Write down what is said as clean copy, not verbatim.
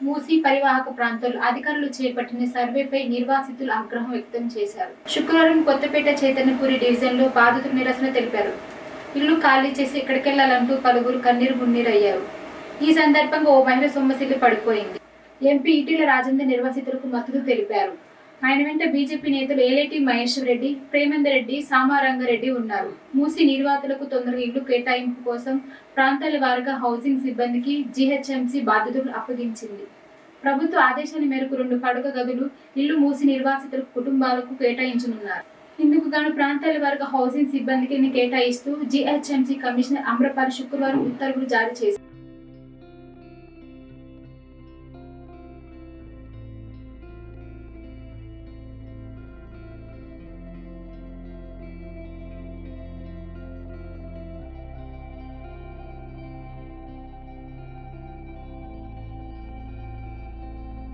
మూసీ పరివాహక ప్రాంతాల్లో అధికారులు చేపట్టిన సర్వేపై నిర్వాసితులు ఆగ్రహం వ్యక్తం చేశారు. శుక్రవారం కొత్తపేట చైతన్యపురి డివిజన్లో బాధితులు నిరసన తెలిపారు. ఇల్లు ఖాళీ చేసి ఎక్కడికెళ్లాలంటూ పలువురు కన్నీరు మున్నీరయ్యారు. ఈ సందర్భంగా ఓ మహిళ సొమ్మసిల్లి పడిపోయింది. ఎంపీ ఈటెల రాజేందర్ నిర్వాసితులకు మద్దతు తెలిపారు. ఆయన వెంట బీజేపీ నేతలు ఏలేటి మహేశ్వర్ రెడ్డి, ప్రేమేందర్ రెడ్డి, సామారంగారెడ్డి ఉన్నారు. మూసీ నిర్వాసితులకు తొందరగా ఇల్లు కేటాయింపు కోసం ప్రాంతాల వారీగా హౌసింగ్ సిబ్బందికి జీహెచ్ఎంసీ బాధ్యతలు అప్పగించింది. ప్రభుత్వ ఆదేశాల మేరకు 2 పడక గదులు ఇల్లు మూసీ నిర్వాసితుల కుటుంబాలకు కేటాయించనున్నారు. ఇందుకు గాను ప్రాంతాల వారీగా హౌసింగ్ సిబ్బందికి కేటాయిస్తూ జీహెచ్ఎంసీ కమిషనర్ అమ్రపాలి శుక్రవారం ఉత్తర్వులు జారీ చేశారు.